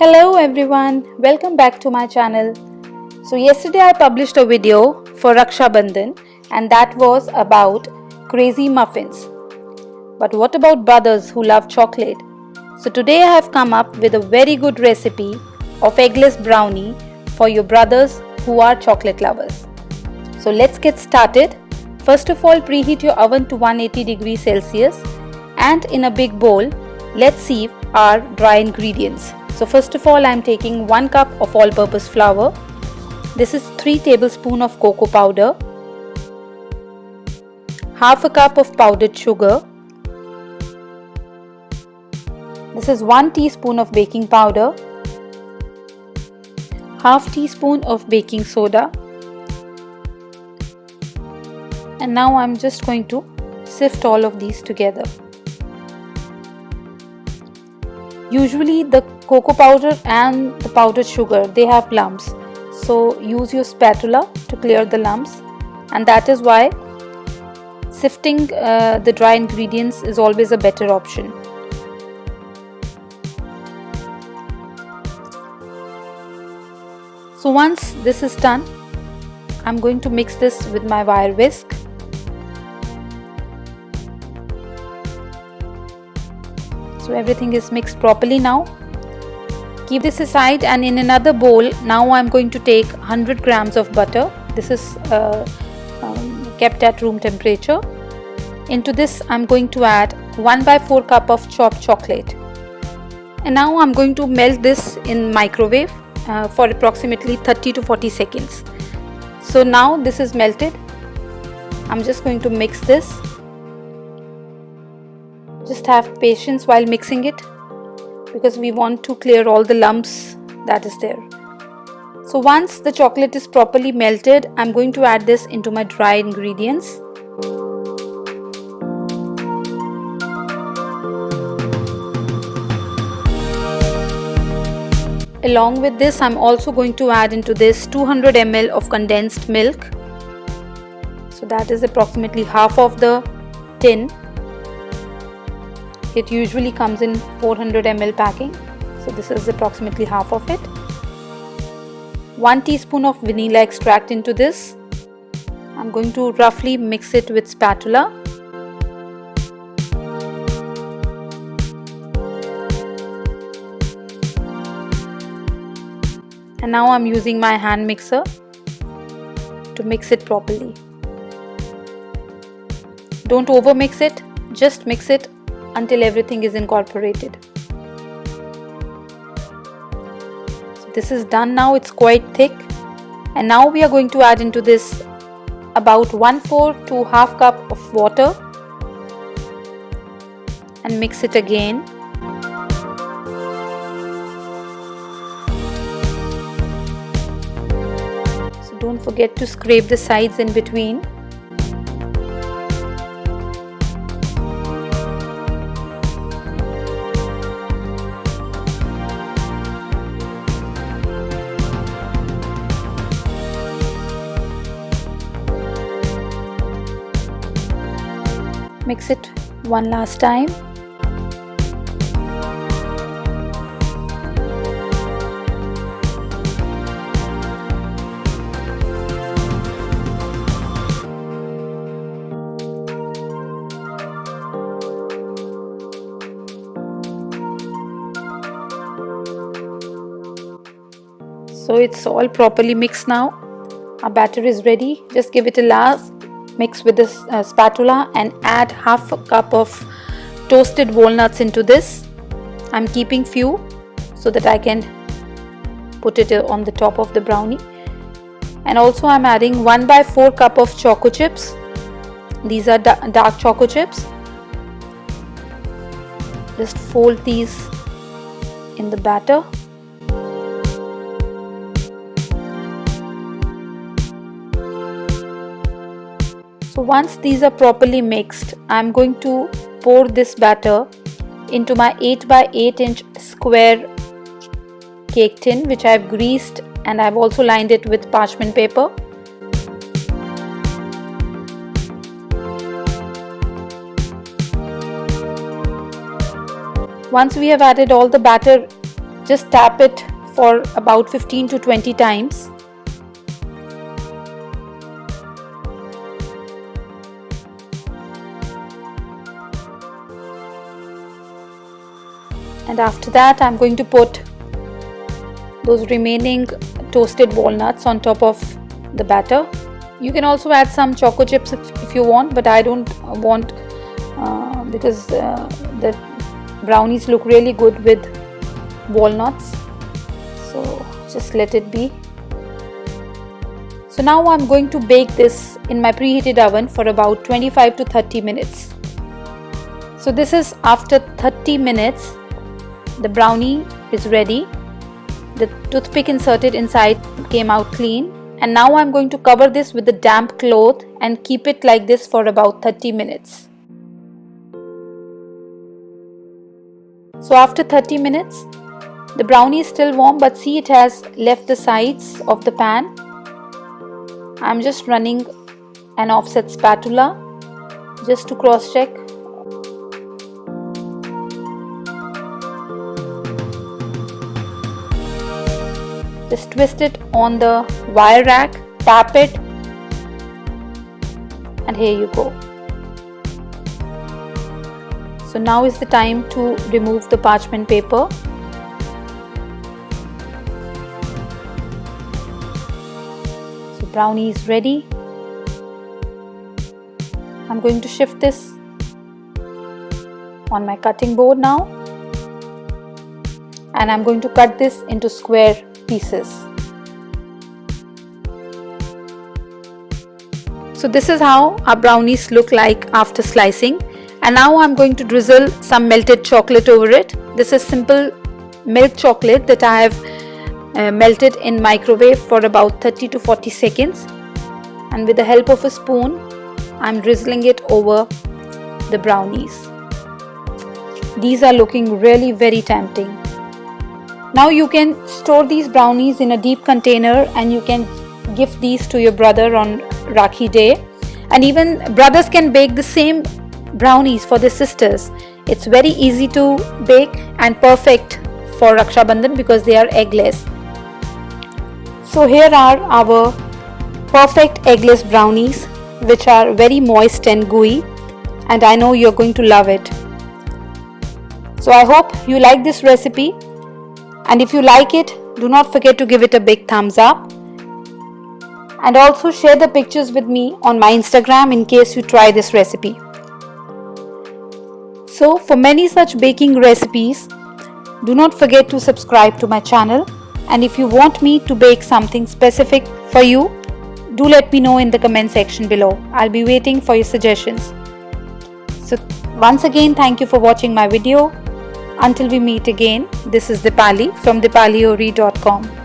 Hello everyone, welcome back to my channel. So yesterday I published a video for Rakshabandhan and that was about crazy muffins. But what about brothers who love chocolate? So today I have come up with a very good recipe of eggless brownie for your brothers who are chocolate lovers. So let's get started. First of all, preheat your oven to 180 degrees Celsius and in a big bowl, let's sieve our dry ingredients. So first of all, I am taking 1 cup of all-purpose flour. This is 3 tablespoons of cocoa powder, half a cup of powdered sugar. This is 1 teaspoon of baking powder, half teaspoon of baking soda. And now I'm just going to sift all of these together. Usually the cocoa powder and the powdered sugar, they have lumps. So use your spatula to clear the lumps, and that is why sifting the dry ingredients is always a better option. So once this is done, I'm going to mix this with my wire whisk. So everything is mixed properly now. Keep this aside, and in another bowl, now I'm going to take 100 grams of butter. This is kept at room temperature. Into this I'm going to add 1/4 cup of chopped chocolate. And now I'm going to melt this in microwave for approximately 30 to 40 seconds. So now this is melted. I'm just going to mix this. Just have patience while mixing it because we want to clear all the lumps that is there. So once the chocolate is properly melted, I'm going to add this into my dry ingredients. Along with this, I'm also going to add into this 200 ml of condensed milk. So that is approximately half of the tin. It usually comes in 400 ml packing, so this is approximately half of it. 1 teaspoon of vanilla extract into this. I'm going to roughly mix it with spatula. And now I'm using my hand mixer to mix it properly. Don't over mix it, just mix it until everything is incorporated. So this is done now, it's quite thick. And now we are going to add into this about 1/4 to half cup of water and mix it again. So don't forget to scrape the sides in between. Mix it one last time. So it's all properly mixed now. Our batter is ready. Just give it a last mix with this spatula and add half a cup of toasted walnuts into this. I'm keeping few so that I can put it on the top of the brownie. And also I'm adding 1/4 cup of choco chips. These are dark choco chips. Just fold these in the batter. So once these are properly mixed, I'm going to pour this batter into my 8x8 inch square cake tin, which I've greased, and I've also lined it with parchment paper. Once we have added all the batter just tap it for about 15 to 20 times. And after that, I'm going to put those remaining toasted walnuts on top of the batter. You can also add some choco chips if you want, but I don't want because the brownies look really good with walnuts, so just let it be. So now I'm going to bake this in my preheated oven for about 25 to 30 minutes. So this is after 30 minutes. The brownie is ready. The toothpick inserted inside came out clean, and now I'm going to cover this with a damp cloth and keep it like this for about 30 minutes. So after 30 minutes, the brownie is still warm, but see, it has left the sides of the pan. I'm just running an offset spatula just to cross check. Just twist it on the wire rack, tap it, and here you go. So now is the time to remove the parchment paper. So brownie is ready. I'm going to shift this on my cutting board now, and I'm going to cut this into square pieces. So this is how our brownies look like after slicing, and now I'm going to drizzle some melted chocolate over it. This is simple milk chocolate that I have melted in microwave for about 30 to 40 seconds, and with the help of a spoon I'm drizzling it over the brownies. These are looking really very tempting. Now you can store these brownies in a deep container, and you can gift these to your brother on Rakhi Day, and even brothers can bake the same brownies for their sisters. It's very easy to bake and perfect for Rakshabandhan because they are eggless. So here are our perfect eggless brownies, which are very moist and gooey, and I know you're going to love it. So I hope you like this recipe. And if you like it, do not forget to give it a big thumbs up. And also share the pictures with me on my Instagram in case you try this recipe. So for many such baking recipes, do not forget to subscribe to my channel. And if you want me to bake something specific for you, do let me know in the comment section below. I'll be waiting for your suggestions. So once again, thank you for watching my video. Until we meet again, this is Dipali from dipaliori.com.